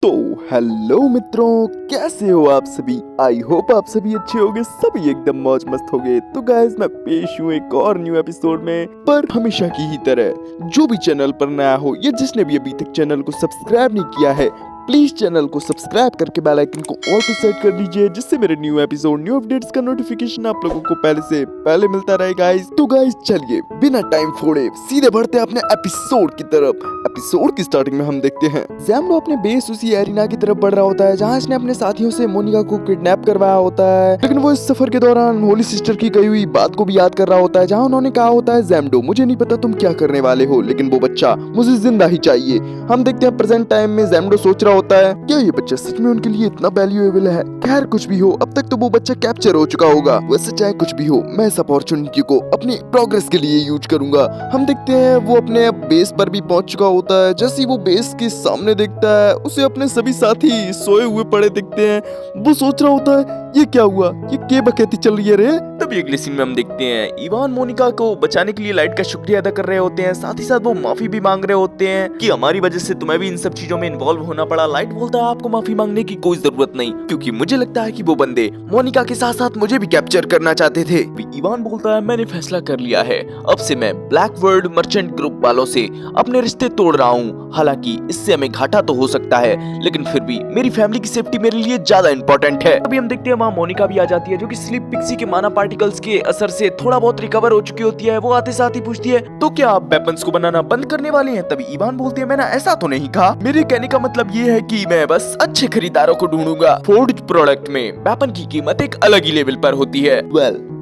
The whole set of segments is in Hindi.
तो हेलो मित्रों, कैसे हो आप सभी। आई होप आप सभी अच्छे होंगे, सभी एकदम मौज मस्त होंगे। तो गाइस मैं पेश हूँ एक और न्यू एपिसोड में। पर हमेशा की ही तरह जो भी चैनल पर नया हो या जिसने भी अभी तक चैनल को सब्सक्राइब नहीं किया है, प्लीज चैनल को सब्सक्राइब करके बेल आइकन को ऑल पे सेट कर लीजिए, जिससे मेरे न्यू एपिसोड न्यू अपडेट्स का नोटिफिकेशन आप लोगों को पहले से पहले मिलता रहे गाइस। तो गाइस चलिए बिना टाइम फोड़े सीधे बढ़ते हैं अपने एपिसोड की तरफ। एपिसोड की स्टार्टिंग में हम देखते हैं ज़ैम्डो अपने बेस उसी एरिना की तरफ बढ़ रहा होता है जहाँ इसने अपने साथियों से मोनिका को किडनैप करवाया होता है। लेकिन वो इस सफर के दौरान होली सिस्टर की कही हुई बात को भी याद कर रहा होता है, जहाँ उन्होंने कहा होता है ज़ैम्डो मुझे नहीं पता तुम क्या करने वाले हो, लेकिन वो बच्चा मुझे जिंदा ही चाहिए। हम देखते हैं प्रेजेंट टाइम में ज़ैम्डो सोच रहा होता है क्या ये बच्चा सच में उनके लिए इतना वैल्यूएबल है। खैर कुछ भी हो, अब तक तो वो बच्चा कैप्चर हो चुका होगा। वैसे चाहे कुछ भी हो, मैं इस अपॉर्चुनिटी को अपनी प्रोग्रेस के लिए यूज करूंगा। हम देखते हैं वो अपने बेस पर भी पहुंच चुका होता है। जैसे ही वो बेस के सामने देखता है, उसे अपने सभी साथी सोए हुए पड़े दिखते हैं। वो सोच रहा होता है ये क्या हुआ, ये क्या बकैती चल रही है रे। तभी अगले सीन में हम देखते हैं इवान मोनिका को बचाने के लिए लाइट का शुक्रिया अदा कर रहे होते हैं। साथ ही साथ वो माफी भी मांग रहे होते हैं कि हमारी वजह से तुम्हें भी इन सब चीजों में इन्वॉल्व होना पड़ा। लाइट बोलता है आपको माफी मांगने की कोई जरूरत नहीं, क्योंकि मुझे लगता है कि वो बंदे मोनिका के साथ साथ मुझे भी कैप्चर करना चाहते थे। इवान बोलता है मैंने फैसला कर लिया है, अब से मैं ब्लैक वर्ल्ड मर्चेंट ग्रुप वालों से अपने रिश्ते तोड़ रहा हूँ। हालांकि इससे हमें घाटा तो हो सकता है, लेकिन फिर भी मेरी फैमिली की सेफ्टी मेरे लिए ज्यादा इंपॉर्टेंट है। अभी हम देखते हैं वहाँ मोनिका भी आ जाती है, जो कि स्लीप पिक्सी के माना पार्टिकल्स के असर से थोड़ा बहुत रिकवर हो चुकी होती है। वो आते साथ ही पूछती है तो क्या आप वेपन्स को बनाना बंद करने वाले हैं। तभी इवान बोलती है मैंने ऐसा तो नहीं कहा, मेरे कहने का मतलब ये है कि मैं बस अच्छे खरीदारों को ढूंढूंगा। फोर्ज्ड प्रोडक्ट में वेपन की कीमत एक अलग ही लेवल पर होती है।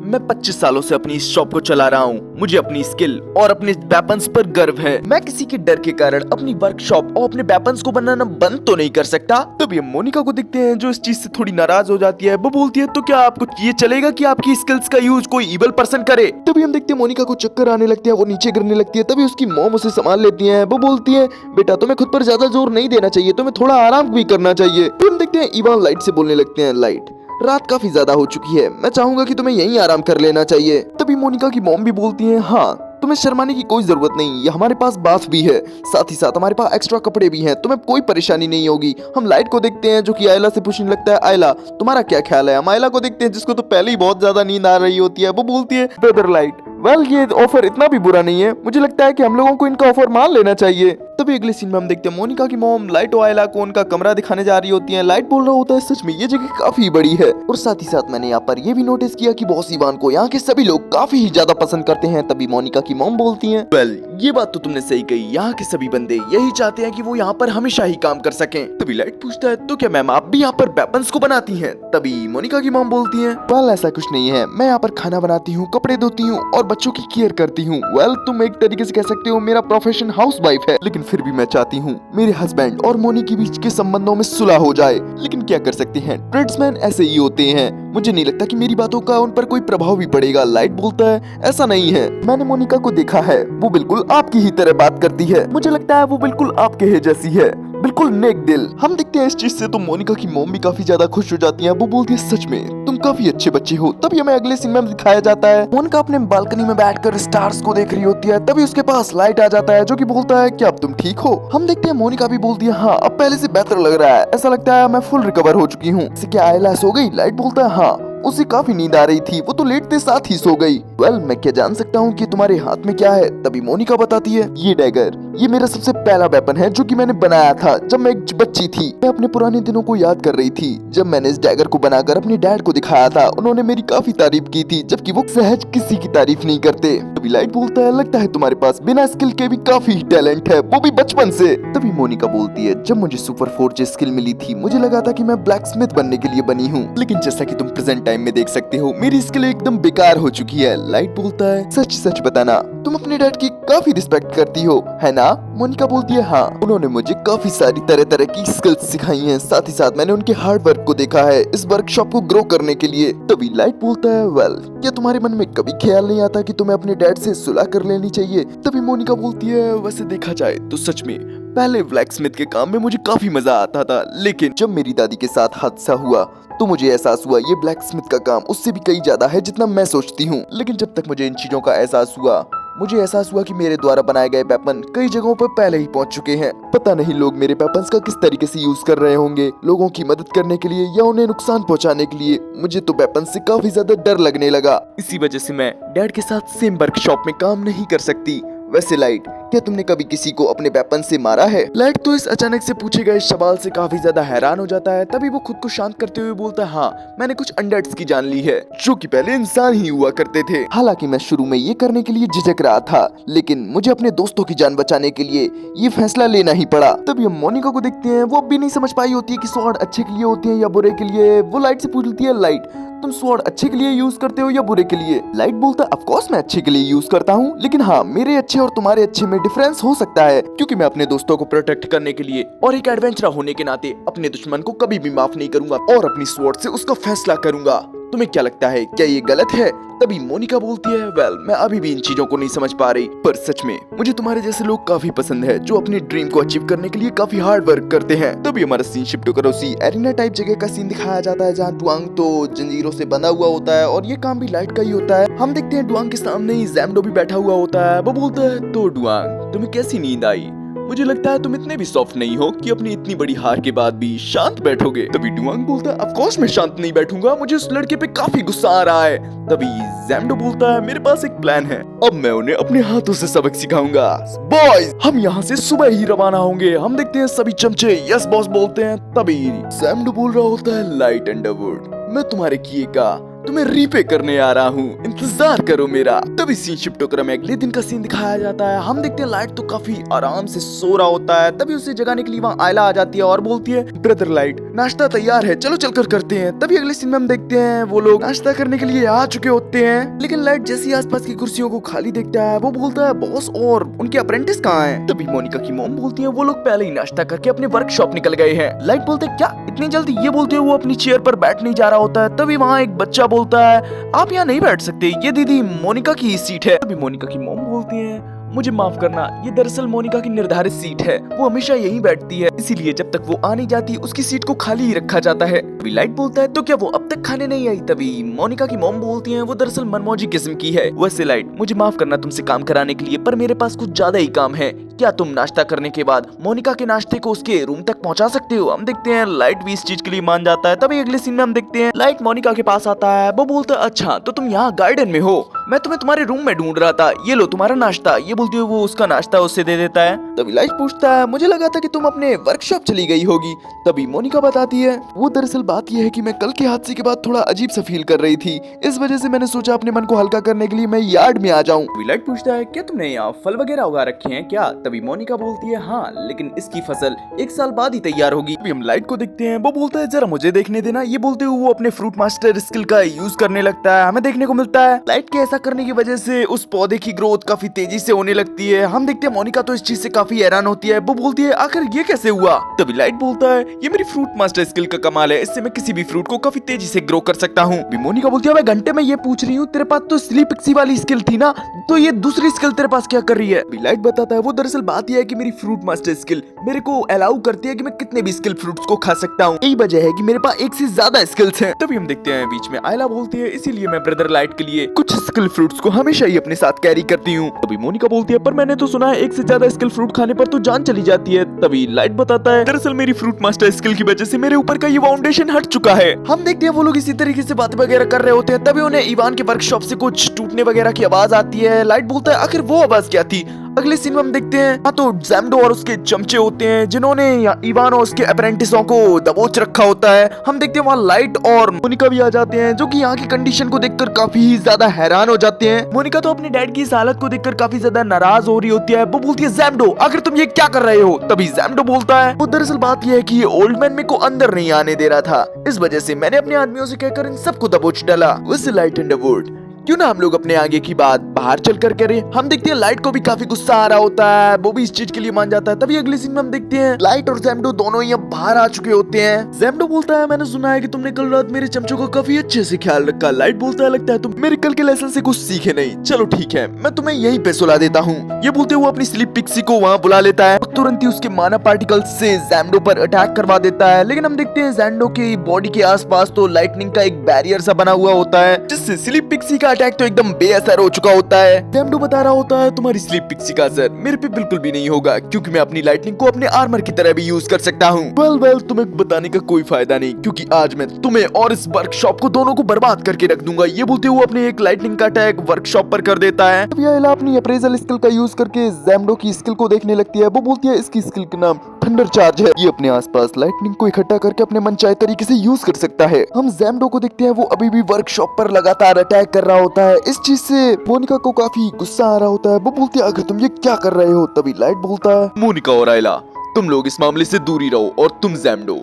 मैं 25 सालों से अपनी इस शॉप को चला रहा हूँ, मुझे अपनी स्किल और अपने वेपन्स पर गर्व है। मैं किसी के डर के कारण अपनी वर्कशॉप और अपने वेपन्स को बनाना बंद तो नहीं कर सकता। तभी हम मोनिका को देखते हैं जो इस चीज से थोड़ी नाराज हो जाती है। वो बोलती है तो क्या आपको ये चलेगा कि आपकी स्किल्स का यूज कोई इवल पर्सन करे। तभी हम देखते हैं मोनिका को चक्कर आने लगते हैं, वो नीचे गिरने लगती है। तभी उसकी मॉम उसे संभाल लेती है। वो बोलती है बेटा तुम्हें खुद पर ज्यादा जोर नहीं देना चाहिए, तुम्हें थोड़ा आराम भी करना चाहिए। फिर हम देखते हैं इवान लाइट से बोलने लगते हैं लाइट रात काफी ज्यादा हो चुकी है, मैं चाहूंगा कि तुम्हें यहीं आराम कर लेना चाहिए। तभी मोनिका की मॉम भी बोलती है हाँ तुम्हें शर्माने की कोई जरूरत नहीं, ये हमारे पास बाथ भी है, साथ ही साथ हमारे पास एक्स्ट्रा कपड़े भी हैं, तुम्हें कोई परेशानी नहीं होगी। हम लाइट को देखते हैं जो कि आयला से पूछने लगता है आयला तुम्हारा क्या ख्याल है। हम आयला को देखते हैं जिसको तो पहले ही बहुत ज्यादा नींद आ रही होती है। वो बोलती है ब्रदर लाइट वेल ये ऑफर इतना भी बुरा नहीं है, मुझे लगता है कि हम लोगों को इनका ऑफर मान लेना चाहिए। तभी अगले सीन में हम देखते हैं मोनिका की मॉम लाइट और आयला को उनका कमरा दिखाने जा रही होती है। लाइट बोल रहा होता है सच में ये जगह काफी बड़ी है, और साथ ही साथ मैंने यहाँ पर ये भी नोटिस किया कि बॉस इवान को यहाँ के सभी लोग काफी ही ज्यादा पसंद करते हैं। तभी मोनिका की मॉम बोलती है वेल ये बात तो तुमने सही कही, यहाँ के सभी बंदे यही चाहते हैं कि वो यहाँ पर हमेशा ही काम कर सकें। तभी लाइट पूछता है तो क्या मैम आप भी यहाँ पर वेपन्स को बनाती हैं। तभी मोनिका की मॉम बोलती है वेल ऐसा कुछ नहीं है, मैं यहाँ पर खाना बनाती हूँ, कपड़े धोती हूँ और बच्चों की केयर करती हूँ। वेल तुम एक तरीके से कह सकते हो मेरा प्रोफेशन हाउसवाइफ है, लेकिन फिर भी मैं चाहती हूँ मेरे हस्बैंड और मोनी के बीच के संबंधों में सुलह हो जाए। लेकिन क्या कर सकते हैं, ट्रेड्समैन ऐसे ही होते हैं, मुझे नहीं लगता कि मेरी बातों का उन पर कोई प्रभाव भी पड़ेगा। लाइट बोलता है ऐसा नहीं है, मैंने मोनिका को देखा है, वो बिल्कुल आपकी ही तरह बात करती है, मुझे लगता है वो बिल्कुल आपके ही जैसी है, बिल्कुल नेक दिल। हम देखते हैं इस चीज से तो मोनिका की मॉम भी काफी ज्यादा खुश हो जाती है। वो बोलती है सच में तुम काफी अच्छे बच्चे हो। तभी हमें अगले सीन में दिखाया जाता है मोनिका अपने बालकनी में बैठकर स्टार्स को देख रही होती है। तभी उसके पास लाइट आ जाता है जो कि बोलता है क्या अब तुम ठीक हो। हम देखते हैं मोनिका भी बोलती है हाँ अब पहले से बेहतर लग रहा है, ऐसा लगता है मैं फुल रिकवर हो चुकी हूँ। क्या आयला सो गई। लाइट बोलता है हाँ उसे काफी नींद आ रही थी, वो तो लेटते साथ ही सो गई। वेल मैं क्या जान सकता हूँ कि तुम्हारे हाथ में क्या है। तभी मोनिका बताती है ये डैगर ये मेरा सबसे पहला वेपन है जो कि मैंने बनाया था जब मैं एक बच्ची थी। मैं अपने पुराने दिनों को याद कर रही थी जब मैंने इस डैगर को बनाकर अपने डैड को दिखाया था, उन्होंने मेरी काफी तारीफ की थी, जबकि वो सहज किसी की तारीफ नहीं करते। तभी लाइट बोलता है लगता है तुम्हारे पास बिना स्किल के भी काफी टैलेंट है, वो भी बचपन से। तभी मोनिका बोलती है जब मुझे सुपर फोर्ज स्किल मिली थी मुझे लगा था कि मैं ब्लैक स्मिथ बनने के लिए बनी हूँ, लेकिन जैसा कि तुम प्रेजेंट टाइम में देख सकते हो मेरी स्किल एकदम बेकार हो चुकी है। लाइट बोलता है सच सच बताना तुम अपने डैड की काफी रिस्पेक्ट करती हो है ना। मोनिका बोलती है हाँ उन्होंने मुझे काफी सारी तरह तरह की स्किल्स सिखाई हैं, साथ ही साथ मैंने उनके हार्ड वर्क को देखा है इस वर्कशॉप को ग्रो करने के लिए। तभी लाइट बोलता है वेल क्या तुम्हारे मन में कभी ख्याल नहीं आता कि तुम्हें अपने डैड से सुलह कर लेनी चाहिए। तभी मोनिका बोलती है वैसे देखा जाए तो सच में पहले ब्लैक स्मिथ के काम में मुझे काफी मजा आता था, लेकिन जब मेरी दादी के साथ हादसा हुआ तो मुझे एहसास हुआ ये ब्लैक स्मिथ का काम उससे भी कई ज्यादा है जितना मैं सोचती हूँ। लेकिन जब तक मुझे इन चीजों का एहसास हुआ मुझे एहसास हुआ कि मेरे द्वारा बनाए गए वेपन कई जगहों पर पहले ही पहुंच चुके हैं। पता नहीं लोग मेरे वेपन्स का किस तरीके से यूज कर रहे होंगे, लोगों की मदद करने के लिए या उन्हें नुकसान पहुंचाने के लिए। मुझे तो वेपन से काफी ज्यादा डर लगने लगा। इसी वजह से मैं डैड के साथ सेम वर्कशॉप में काम नहीं कर सकती। वैसे लाइट, क्या तुमने कभी किसी को अपने वेपन से मारा है? लाइट तो इस अचानक से पूछे गए सवाल से काफी ज्यादा हैरान हो जाता है। तभी वो खुद को शांत करते हुए बोलता है, हाँ, मैंने कुछ अनडेड्स की जान ली है, जो कि पहले इंसान ही हुआ करते थे। हालांकि मैं शुरू में ये करने के लिए झिझक रहा था, लेकिन मुझे अपने दोस्तों की जान बचाने के लिए ये फैसला लेना ही पड़ा। तभी हम मोनिका को देखते हैं, वो अब भी नहीं समझ पाई होती है कि स्वॉर्ड अच्छे के लिए होती है या बुरे के लिए। वो लाइट से पूछती है, लाइट, तुम स्वॉर्ड अच्छे के लिए यूज करते हो या बुरे के लिए? लाइट बोलता है, ऑफ कोर्स मैं अच्छे के लिए यूज करता हूँ, लेकिन हाँ, मेरे अच्छे और तुम्हारे अच्छे में डिफरेंस हो सकता है, क्योंकि मैं अपने दोस्तों को प्रोटेक्ट करने के लिए और एक एडवेंचरर होने के नाते अपने दुश्मन को कभी भी माफ नहीं करूंगा और अपनी स्वॉर्ड से उसका फैसला करूंगा। तुम्हें क्या लगता है, क्या ये गलत है? तभी मोनिका बोलती है, वेल, मैं अभी भी इन चीजों को नहीं समझ पा रही, पर सच में मुझे तुम्हारे जैसे लोग काफी पसंद है, जो अपने ड्रीम को अचीव करने के लिए काफी हार्ड वर्क करते हैं। तभी हमारा सीन शिफ्ट होकर उसी एरिना टाइप जगह का सीन दिखाया जाता है, जहाँ डुआंग तो जंजीरों से बंधा हुआ होता है और ये काम भी लाइट का ही होता है। हम देखते हैं डुआंग के सामने ही जैम्डो भी बैठा हुआ होता है। वो बोलता है, तो डुआंग, तुम्हें कैसी नींद आई? मुझे लगता है तुम इतने भी सॉफ्ट नहीं हो कि अपनी इतनी बड़ी हार के बाद भी शांत बैठोगे। तभी डुआंग बोलता है, ऑफ कोर्स मैं शांत नहीं बैठूंगा, मुझे उस लड़के पे काफी गुस्सा आ रहा है। तभी जैम्डो बोलता है, मेरे पास एक प्लान है, अब मैं उन्हें अपने हाथों से सबक सिखाऊंगा। बॉयज, हम यहाँ से सुबह ही रवाना होंगे। हम देखते हैं सभी चमचे यस बॉस बोलते हैं। तभी जैम्डो बोल रहा होता है, लाइट अंडरवुड, मैं तुम्हारे किए का तुम्हें रीपे करने आ रहा हूँ, इंतजार करो मेरा। तभी सीन शिफ्ट होकर हमें अगले दिन का सीन दिखाया जाता है। हम देखते हैं लाइट तो काफी आराम से सो रहा होता है। तभी उसे जगाने के लिए वहाँ आयला आ जाती है और बोलती है, ब्रदर लाइट, नाश्ता तैयार है, चलो चलकर करते हैं। तभी अगले सीन में हम देखते हैं वो लोग नाश्ता करने के लिए आ चुके होते हैं, लेकिन लाइट जैसे ही आसपास की कुर्सियों को खाली देखता है, वो बोलता है, बॉस, और उनके अप्रेंटिस कहाँ हैं? तभी मोनिका की मॉम बोलती है, वो लोग पहले ही नाश्ता करके अपने वर्कशॉप निकल गए हैं। लाइट बोलते, क्या इतनी जल्दी? ये बोलते हुए वो अपनी चेयर पर बैठ नहीं जा रहा होता है। तभी वहाँ एक बच्चा बोलता है, आप यहाँ नहीं बैठ सकते, ये दीदी मोनिका की ही सीट है। तभी मोनिका की मॉम बोलती है, मुझे माफ करना, ये दरअसल मोनिका की निर्धारित सीट है, वो हमेशा यहीं बैठती है, इसीलिए जब तक वो आ नहीं जाती उसकी सीट को खाली ही रखा जाता है। तभी लाइट बोलता है, तो क्या वो अब तक खाने नहीं आई? तभी मोनिका की मॉम बोलती है, वो दरअसल मनमौजी किस्म की है। वैसे लाइट, मुझे माफ करना तुमसे काम कराने के लिए, पर मेरे पास कुछ ज्यादा ही काम है। क्या तुम नाश्ता करने के बाद मोनिका के नाश्ते को उसके रूम तक पहुंचा सकते हो? हम देखते हैं लाइट भी इस चीज के लिए मान जाता है। तभी अगले सीन में हम देखते हैं लाइट मोनिका के पास आता है। वो बोलता है, अच्छा तो तुम यहाँ गार्डन में हो, मैं तुम्हें तुम्हारे रूम में ढूंढ रहा था, ये लो तुम्हारा नाश्ता। ये बोलते हुए वो उसका नाश्ता उससे दे देता है। तभी लाइट पूछता है, मुझे लगा था कि तुम अपने वर्कशॉप चली गई होगी। तभी मोनिका बताती है, वो दरअसल बात यह है कि मैं कल के हादसे के बाद थोड़ा अजीब सा फील कर रही थी, इस वजह से मैंने सोचा अपने मन को हल्का करने के लिए मैं यार्ड में आ जाऊं। तभी लाइट पूछता है, क्या तुमने यहाँ फल वगैरह उगा रखे हैं क्या? तभी मोनिका बोलती है, हाँ, लेकिन इसकी फसल 1 साल बाद ही तैयार होगी। तभी हम लाइट को देखते हैं, वो बोलता है, जरा मुझे देखने देना। ये बोलते हुए वो अपने फ्रूट मास्टर स्किल का यूज करने लगता है। हमें देखने को मिलता है लाइट के ऐसा करने की वजह से उस पौधे की ग्रोथ काफी तेजी से होने लगती है। हम देखते हैं मोनिका तो इस चीज से काफी हैरान होती है। वो बोलती है, आखिर ये कैसे हुआ? तभी लाइट बोलता है, ये मेरी फ्रूट मास्टर स्किल का कमाल है, इससे मैं किसी भी फ्रूट को काफी तेजी से ग्रो कर सकता हूँ। मोनिका बोलती है, मैं घंटे में ये पूछ रही हूँ, तेरे पास तो स्लीप पिक्सी वाली स्किल थी ना, तो ये दूसरी स्किल तेरे पास क्या कर रही है? लाइट बताता है, वो दरअसल बात यह है कि मेरी फ्रूट मास्टर स्किल मेरे को अलाउ करती है कि मैं कितने भी स्किल फ्रूट्स को खा सकता हूँ। यही वजह है कि मेरे पास एक से ज्यादा स्किल्स हैं। तभी हम देखते हैं बीच में आयला बोलती है, इसीलिए मैं ब्रदर लाइट के लिए कुछ स्किल फ्रूट्स को हमेशा ही अपने साथ कैरी करती हूँ। तभी मोनिका बोलती है, पर मैंने तो सुना है एक से ज्यादा स्किल फ्रूट खाने पर तो जान चली जाती है। तभी लाइट बताता है, दरअसल मेरी फ्रूट मास्टर स्किल की वजह से मेरे ऊपर का ये फाउंडेशन हट चुका है। हम देखते हैं वो लोग इसी तरीके से बातें वगैरह कर रहे होते हैं। तभी उन्हें इवान के वर्कशॉप से कुछ टूटने वगैरह की आवाज आती है। लाइट बोलता है, आखिर वो आवाज क्या थी? अगले सीन में हम देखते हैं हाँ तो जैम्डो और उसके चमचे होते हैं, जिन्होंने इवान और उसके अप्रेंटिसों को दबोच रखा होता है। हम देखते हैं वहाँ लाइट और मोनिका भी आ जाते हैं, जो कि यहाँ की कंडीशन को देखकर काफी ज्यादा हैरान हो जाते हैं। मोनिका तो अपने डैड की इस हालत को देखकर काफी ज्यादा नाराज हो रही होती है। वो बोलती है, जैम्डो, आखिर तुम ये क्या कर रहे हो? तभी जैम्डो बोलता है, वो दरअसल बात यह है कि ये ओल्ड मैन मेरे को अंदर नहीं आने दे रहा था, इस वजह से मैंने अपने आदमियों से कहकर इन सबको दबोच डाला। वैसे लाइट अंडरवुड, क्यों ना हम लोग अपने आगे की बात बाहर चलकर करें? हम देखते हैं लाइट को भी काफी गुस्सा आ रहा होता है, वो भी इस चीज के लिए मान जाता है। तभी अगले सीन में हम देखते हैं लाइट और जैम्डो दोनों ही अब बाहर आ चुके होते हैं। जैम्डो बोलता है, मैंने सुना है कि तुमने कल रात मेरे चमचों का काफी अच्छे से ख्याल रखा। लाइट बोलता है, लगता है तुम मेरे कल के लेसन से कुछ सीखे नहीं। चलो ठीक है, मैं तुम्हें यहीं पे सुला देता हूँ। ये बोलते हुए अपनी स्लीप पिक्सी को वहाँ बुला लेता है, तुरंत ही उसके माना पार्टिकल से जैम्डो पर अटैक करवा देता है। लेकिन हम देखते हैं जैम्डो की बॉडी के आसपास तो लाइटनिंग का एक बैरियर सा बना हुआ होता है, जिससे स्लीप पिक्सी का अटैक तो एकदम बेअसर हो चुका होता है। जैम्डो बता रहा होता है तुम्हारी स्लीप पिक्सी का असर मेरे पे बिल्कुल भी नहीं होगा, क्योंकि मैं अपनी लाइटनिंग को अपने आर्मर की तरह भी यूज कर सकता हूँ। वेल तुम्हें बताने का कोई फायदा नहीं, क्योंकि आज मैं तुम्हें और इस वर्कशॉप को दोनों को बर्बाद करके रख दूंगा। ये बोलते हुए अपने एक लाइटनिंग का अटैक वर्कशॉप पर कर देता है। अब आयला अपनी अप्रेजल स्किल का यूज करके जैम्डो की स्किल को देखने लगती है। वो बोलती है इसकी स्किल का नाम थंडर चार्ज है। ये अपने आसपास लाइटनिंग को इकट्ठा करके अपने मनचाहे तरीके से यूज कर सकता है। हम जैम्डो को देखते हैं, वो अभी भी वर्कशॉप पर लगातार अटैक कर रहा होता है। इस चीज से मोनिका को काफी गुस्सा आ रहा होता है। वो बोलती है आखिर तुम ये क्या कर रहे हो। तभी लाइट बोलता है मोनिका और आयला तुम लोग इस मामले से दूर ही रहो, और तुम जैम्डो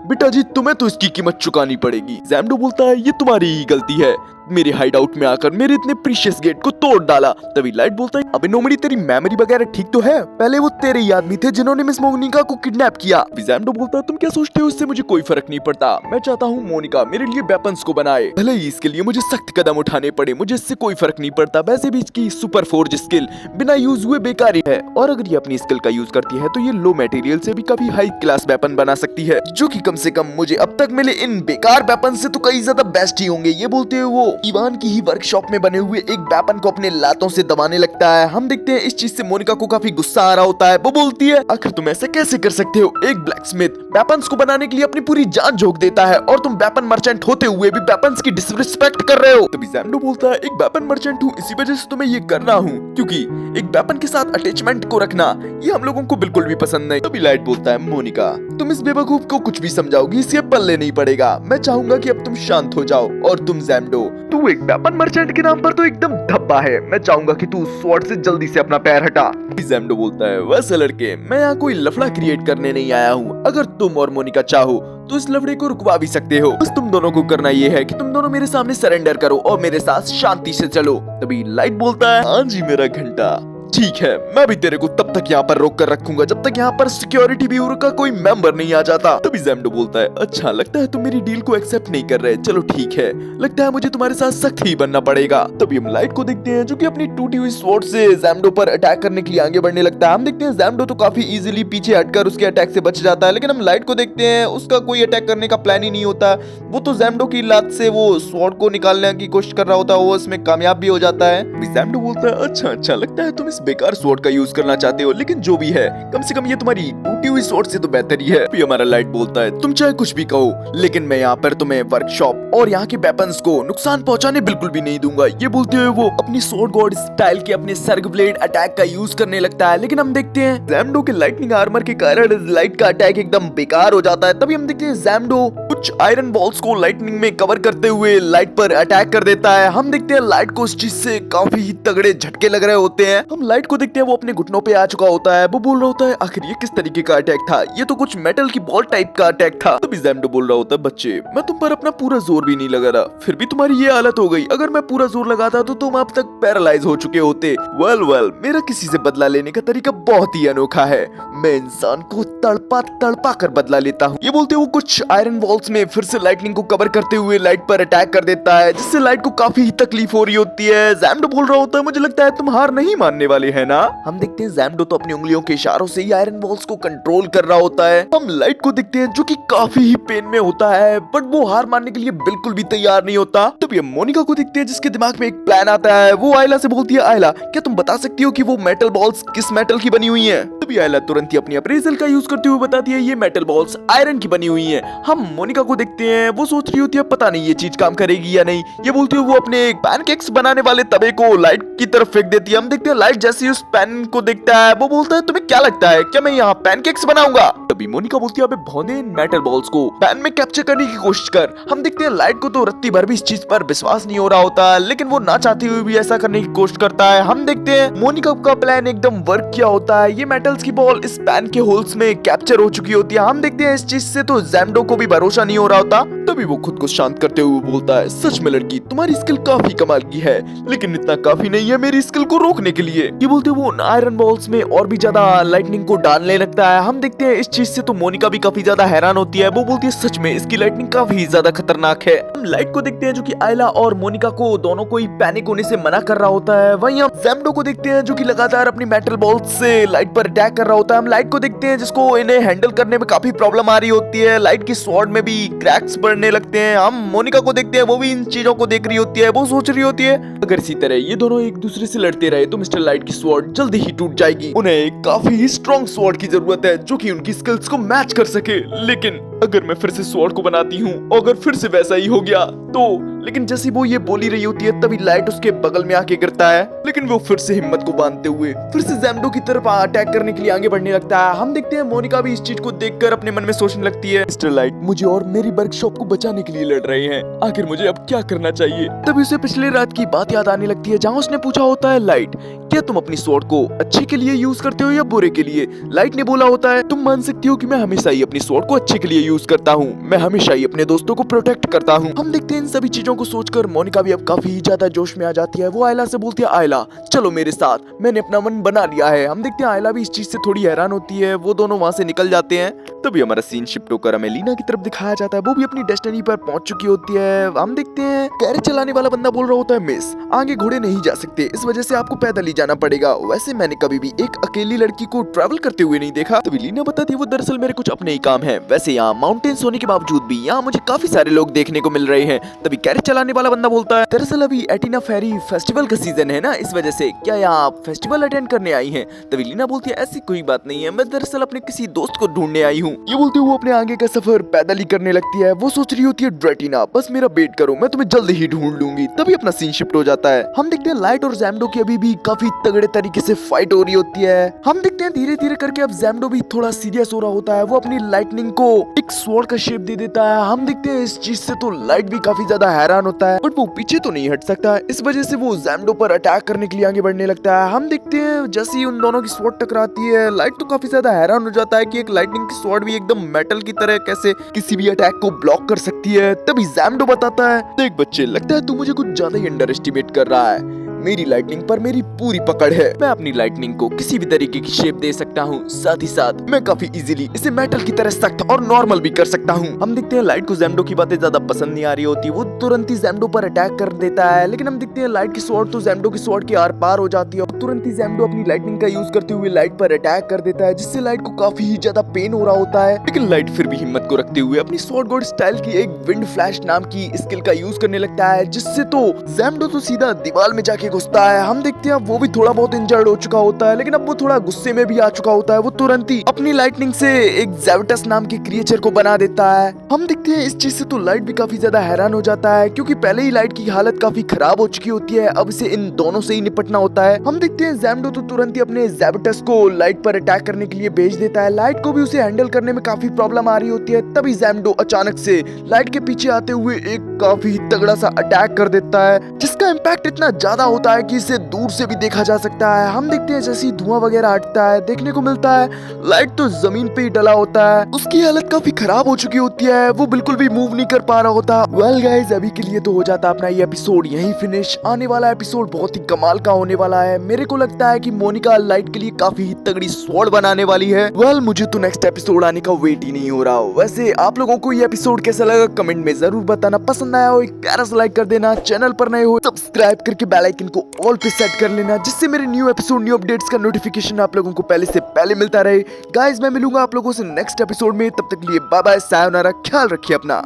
बेटा जी तुम्हें तो इसकी कीमत चुकानी पड़ेगी। जैम्डो बोलता है ये तुम्हारी ही गलती है, मेरे हाइड आउट में आकर मेरे इतने प्रीशियस गेट को तोड़ डाला। तभी लाइट बोलता है अबे नोमड़ी तेरी मेमोरी वगैरह ठीक तो है, पहले वो तेरे ही आदमी थे जिन्होंने मिस मोनिका को किडनैप किया। जैम्डो बोलता है तुम क्या सोचते हो, इससे मुझे कोई फर्क नहीं पड़ता। मैं चाहता हूँ मोनिका मेरे लिए वेपन्स को बनाए, भले ही इसके लिए मुझे सख्त कदम उठाने पड़े, मुझे इससे कोई फर्क नहीं पड़ता। वैसे भी इसकी सुपर फोर्ज स्किल बिना यूज हुए बेकार ही है, और अगर ये अपनी स्किल का यूज करती है तो ये लो मटेरियल से भी काफी हाई क्लास वेपन बना सकती है, जो कि कम से कम मुझे अब तक मिले इन बेकार वेपन से तो कई ज्यादा बेस्ट ही होंगे। ये बोलते हुए वो इवान की ही वर्कशॉप में बने हुए एक वेपन को अपने लातों से दबाने लगता है। हम देखते हैं इस चीज से मोनिका को काफी गुस्सा आ रहा होता है। वो बोलती है आखिर तुम ऐसे कैसे कर सकते हो, एक ब्लैकस्मिथ वेपन्स को बनाने के लिए अपनी पूरी जान झोंक देता है, और तुम वेपन मर्चेंट होते हुए भी वेपन्स की डिसरिस्पेक्ट कर रहे हो। तभी जैम्डो बोलता है एक वेपन मर्चेंट हूँ, इसी वजह से तुम्हें ये कर रहा हूँ, क्योंकि एक वेपन के साथ अटैचमेंट को रखना ये हम लोगों को बिल्कुल भी पसंद नहीं। तभी लाइट बोलता है मोनिका तुम इस बेवकूफ को कुछ भी समझाओगी इससे पल्ले नहीं पड़ेगा, मैं चाहूंगा कि अब तुम शांत हो जाओ। और तुम जैम्डो तू एक वेपन मर्चेंट के नाम पर तो एकदम धब्बा है, मैं चाहूंगा कि तू स्वॉर्ड से जल्दी से अपना पैर हटा। जैम्डो बोलता है वैसे लड़के मैं यहाँ कोई लफड़ा क्रिएट करने नहीं आया हूँ, अगर तुम और मोनिका चाहो तो इस लफड़े को रुकवा भी सकते हो, बस तुम दोनों को करना ये है कि तुम दोनों मेरे सामने सरेंडर करो और मेरे साथ शांति से चलो। तभी लाइट बोलता है हाँ जी मेरा घंटा, ठीक है मैं भी तेरे को तब तक यहाँ पर रोक कर रखूंगा जब तक यहाँ पर सिक्योरिटी ब्यूरो का कोई मेंबर नहीं आ जाता। तभी जैम्डो बोलता है अच्छा लगता है तुम मेरी डील को एक्सेप्ट नहीं कर रहे, चलो ठीक है, लगता है मुझे तुम्हारे साथ सख्त ही बनना पड़ेगा। तभी हम लाइट को देखते हैं जो कि अपनी टूटी हुई स्वॉर्ड से जैम्डो पर अटैक करने के लिए आगे बढ़ने लगता है। हम देखते हैं जैम्डो तो काफी इजीली पीछे हटकर उसके अटैक से बच जाता है, लेकिन हम लाइट को देखते हैं उसका कोई अटैक करने का प्लान ही नहीं होता। वो तो जैम्डो की लात से वो स्वॉर्ड को निकालने की कोशिश कर रहा होता है, वो इसमें कामयाब भी हो जाता है। जैम्डो बोलता है अच्छा लगता है तुम इस बेकार स्वॉर्ड का यूज करना चाहते हो, लेकिन जो भी है कम से कम ये तुम्हारी टूटी हुई स्वॉर्ड से तो बेहतर ही है। भी हमारा लाइट बोलता है तुम चाहे कुछ भी कहो, लेकिन मैं यहाँ पर तुम्हें वर्कशॉप और यहाँ के वेपन्स को नुकसान पहुंचाने बिल्कुल भी नहीं दूंगा। ये बोलते हुए वो अपनी स्वॉर्ड गॉड स्टाइल के अपने सर्ग ब्लेड अटैक का यूज करने लगता है, लेकिन हम देखते हैं जैम्डो के लाइटनिंग आर्मर के कारण लाइट का अटैक एकदम बेकार हो जाता है। तभी हम देखते हैं जैम्डो कुछ आयरन बॉल्स को लाइटनिंग में कवर करते हुए लाइट पर अटैक कर देता है। हम देखते हैं लाइट को इस चीज से काफी ही तगड़े झटके लग रहे होते हैं। हम लाइट को देखते हैं वो अपने घुटनों पे आ चुका होता है। वो बोल रहा होता है आखिर ये किस तरीके का अटैक था, ये तो कुछ मेटल की बॉल टाइप का अटैक था। तभी जैम्डो बोल रहा होता है बच्चे मैं तुम पर अपना पूरा जोर भी नहीं लगा रहा, फिर भी तुम्हारी ये हालत हो गई, अगर मैं पूरा जोर लगाता तो तुम अब तक पैरालाइज हो चुके होते। वेल मेरा किसी से बदला लेने का तरीका बहुत ही अनोखा है, मैं इंसान को तड़पा तड़पा कर बदला लेता हूँ। ये बोलते हुए कुछ आयरन बॉल्स में फिर से लाइटनिंग को कवर करते हुए लाइट पर अटैक कर देता है, जिससे लाइट को काफी ही तकलीफ हो रही होती है। जैम्डो बोल रहा होता है मुझे लगता है तुम हार नहीं मानने वाले है ना। हम देखते हैं जैम्डो तो अपनी उंगलियों के इशारों से ही आयरन बॉल्स को कंट्रोल कर रहा होता है। हम लाइट को देखते हैं जो कि काफी ही पेन में होता है, बट वो हार मानने के लिए बिल्कुल भी तैयार नहीं होता। तभी हम मोनिका को देखते हैं जिसके दिमाग में एक प्लान आता है। वो आयला से बोलती है आयला क्या तुम बता सकती हो कि वो मेटल बॉल्स किस मेटल की बनी हुई हैं? तभी आयला तुरंत ही अपनी अप्रेजल का यूज करते हुए बताती है ये मेटल बॉल्स आयरन की बनी हुई हैं। हम मोनिका को देखते हैं वो सोच रही होती है पता नहीं ये चीज काम करेगी या नहीं। ये बोलते हुए वो अपने पैनकेक्स बनाने वाले तवे को लाइट की तरफ फेंक देती है। हम देखते हैं लाइट जैसे उस पैन को देखता है वो बोलता है तुम्हें क्या लगता है क्या मैं यहाँ पैनकेक्स बनाऊंगा? तभी मोनिका बोलती है अबे भौंदे इन मेटल बॉल्स को पैन में कैप्चर करने की कोशिश कर। हम देखते हैं लाइट को तो रत्ती भर भी इस चीज पर विश्वास नहीं हो रहा होता, लेकिन वो ना चाहते हुए भी ऐसा करने की कोशिश करता है। हम देखते हैं मोनिका का प्लान एकदम वर्क किया होता है, ये मेटल्स की बॉल इस पैन के होल्स में कैप्चर हो चुकी होती है। हम देखते हैं इस चीज से तो जैम्डो को भी भरोसा नहीं हो रहा होता। तभी वो खुद को शांत करते हुए बोलता है सच में लड़की तुम्हारी स्किल काफी कमाल की है, लेकिन इतना काफी नहीं है मेरी स्किल को रोकने के लिए। ये बोलते वो आयरन बॉल्स में और भी ज्यादा लाइटनिंग को डालने लगता है। हम देखते हैं इस चीज से तो मोनिका भी काफी ज्यादा हैरान होती है। वो बोलती है सच में इसकी लाइटनिंग काफी ज्यादा खतरनाक है। हम लाइट को देखते हैं जो कि आयला और मोनिका को दोनों को ही पैनिक होने से मना कर रहा होता है। वहीं हम जैम्डो को देखते हैं जो कि लगातार अपनी मेटल बॉल्स से लाइट पर अटैक कर रहा होता है। हम लाइट को देखते हैं जिसको इन्हें हैंडल करने में काफी प्रॉब्लम आ रही होती है। लाइट की स्वॉर्ड में भी क्रैक्स पड़ने बढ़ने लगते हैं। हम मोनिका को देखते हैं, वो भी इन चीजों को देख रही होती है, वो सोच रही होती है अगर इसी तरह ये दोनों एक दूसरे से लड़ते रहे तो मिस्टर लाइट की स्वॉर्ड जल्दी ही टूट जाएगी। उन्हें एक काफी स्ट्रॉन्ग स्वॉर्ड की जरूरत है जो कि उनकी स्किल्स को मैच कर सके। लेकिन अगर मैं फिर से स्वॉर्ड को बनाती हूँ, अगर फिर से वैसा ही हो गया तो। लेकिन जैसे वो ये बोली रही होती है तभी लाइट उसके बगल में आके गिरता है, लेकिन वो फिर से हिम्मत को बांधते हुए फिर से जैम्डो की तरफ अटैक करने के लिए आगे बढ़ने लगता है। हम देखते हैं मोनिका भी इस चीज को देखकर अपने मन में सोचने लगती है, मिस्टर लाइट मुझे और मेरी वर्कशॉप को बचाने के लिए लड़ रहे हैं, आखिर मुझे अब क्या करना चाहिए। तभी उसे पिछले रात की बात याद आने लगती है जहाँ उसने पूछा होता है, लाइट क्या तुम अपनी स्वॉर्ड को अच्छे के लिए यूज करते हो या बुरे के लिए। लाइट ने बोला होता है, तुम मान सकती हो कि मैं हमेशा ही अपनी स्वॉर्ड को अच्छे के लिए यूज करता हूँ, मैं हमेशा ही अपने दोस्तों को प्रोटेक्ट करता हूँ। हम देखते हैं इन सभी चीजों को सोचकर मोनिका भी अब काफी ज्यादा जोश में आ जाती है। वो आयला से बोलती है, आयला चलो मेरे साथ, मैंने अपना मन बना लिया है। हम देखते हैं आयला भी इस चीज से थोड़ी हैरान होती है। वो दोनों वहाँ से निकल जाते हैं। तभी हमारा सीन शिफ्ट होकर हमें लीना की तरफ दिखाया जाता है, वो भी अपनी डेस्टिनी पर पहुंच चुकी होती है। हम देखते हैं कैरेज चलाने वाला बंदा बोल रहा होता है, मिस आगे घोड़े नहीं जा सकते, इस वजह से आपको पैदल ही जाना पड़ेगा। वैसे मैंने कभी भी एक अकेली लड़की को ट्रैवल करते हुए नहीं देखा। तभी लीना बताती है, वो दरअसल मेरे कुछ अपने ही काम है। वैसे यहाँ माउंटेन्स होने के बावजूद भी यहाँ मुझे काफी सारे लोग देखने को मिल रहे हैं। तभी कैरेज चलाने वाला बंदा बोलता है, दरअसल अभी एटिना फेरी फेस्टिवल का सीजन है ना, इस वजह से क्या यहाँ आप फेस्टिवल अटेंड करने आई हैं। तभी लीना बोलती है, ऐसी कोई बात नहीं है, मैं दरअसल अपने किसी दोस्त को ढूंढने आई हूँ। ये बोलते हुए वो अपने आगे का सफर पैदल ही करने लगती है। वो सोच रही होती है, ड्रेटिना बस मेरा वेट करो, मैं तुम्हें जल्दी ही ढूंढ लूंगी। तभी अपना सीन शिफ्ट हो जाता है। हम देखते हैं लाइट और जैम्डो की अभी भी काफी तगड़े तरीके से फाइट हो रही होती है। हम देखते हैं धीरे धीरे करके अब जैम्डो भी थोड़ा सीरियस हो रहा होता है। वो अपनी लाइटनिंग को एक स्वॉर्ड का शेप दे देता है। हम देखते हैं इस चीज से तो लाइट भी काफी ज्यादा हैरान होता है, बट वो पीछे तो नहीं हट सकता। इस वजह से वो जैम्डो पर अटैक करने के लिए आगे बढ़ने लगता है। हम देखते हैं जैसे ही उन दोनों की स्वॉर्ड टकराती है, लाइट तो काफी ज्यादा हैरान हो जाता है कि एक लाइटनिंग की स्वॉर्ड भी एकदम मेटल की तरह कैसे किसी भी अटैक को ब्लॉक कर सकती है। तभी जैम्डो बताता है, देख बच्चे लगता है तू मुझे कुछ ज्यादा ही अंडर एस्टिमेट कर रहा है, मेरी लाइटनिंग पर मेरी पूरी पकड़ है। मैं अपनी लाइटनिंग को किसी भी तरीके की शेप दे सकता हूँ, साथ ही साथ मैं काफी इजीली इसे मेटल की तरह सख्त और नॉर्मल भी कर सकता हूँ। हम देखते हैं लाइट को जैम्डो की बातें ज्यादा पसंद नहीं आ रही होती, वो तुरंत ही जैम्डो पर अटैक कर देता है। लेकिन हम देखते हैं लाइट की स्वॉर्ड तो जैम्डो की स्वॉर्ड के आर पार हो जाती है। तुरंत ही जैम्डो अपनी लाइटनिंग का यूज करते हुए लाइट पर अटैक कर देता है, जिससे लाइट को काफी ही ज्यादा पेन हो रहा होता है। लेकिन लाइट फिर भी हिम्मत को रखते हुए अपनी स्वॉर्ड गॉड स्टाइल की एक विंड फ्लैश नाम की स्किल का यूज करने लगता है, जिससे तो जैम्डो तो सीधा दीवार में जाके घुसता है। हम देखते हैं वो भी थोड़ा बहुत इंजर्ड हो चुका होता है, लेकिन अब वो थोड़ा गुस्से में भी आ चुका होता है। वो तुरंत ही अपनी लाइटनिंग से एक ज़ेविटस नाम के क्रिएचर को बना देता है। हम देखते हैं इस चीज से तो लाइट भी काफी ज्यादा हैरान हो जाता है, क्योंकि पहले ही लाइट की हालत काफी खराब हो चुकी होती है, अब इसे इन दोनों से ही निपटना होता है। हम देखते हैं जैम्डो तो तुरंत ही अपने ज़ेविटस को लाइट पर अटैक करने के लिए भेज देता है। लाइट को भी उसे हैंडल करने में काफी प्रॉब्लम आ रही होती है। तभी जैम्डो अचानक से लाइट के पीछे आते हुए एक काफी तगड़ा सा अटैक कर देता है, जिसका इम्पैक्ट इतना ज्यादा होता है कि इसे दूर से भी देखा जा सकता है। हम देखते हैं जैसे ही धुआं वगैरह हटता है, देखने को मिलता है लाइट तो जमीन पे ही डला होता है। उसकी हालत काफी खराब हो चुकी होती है, वो बिल्कुल भी मूव नहीं कर पा रहा होता। वेल गाइस, अभी के लिए तो हो जाता अपना ये एपिसोड यहीं फिनिश। आने वाला एपिसोड बहुत ही कमाल का होने वाला है। मेरे को लगता है कि मोनिका लाइट के लिए काफी तगड़ी स्वॉर्ड बनाने वाली है। वेल मुझे तो नेक्स्ट एपिसोड आने का वेट ही नहीं हो रहा। वैसे आप लोगों को ये एपिसोड कैसा लगा कमेंट में जरूर बताना। पसंद आया हो एक प्यारा सा लाइक कर देना, चैनल पर नए हो सब्सक्राइब करके बेल आइकन को ऑल पे सेट कर लेना, जिससे मेरे न्यू एपिसोड न्यू अपडेट्स का नोटिफिकेशन आप लोगों को पहले से पहले मिलता रहे। गाइस मैं मिलूंगा आप लोगों से नेक्स्ट एपिसोड में, तब तक के लिए बाय बाय, सायोनारा, ख्याल रखिए अपना।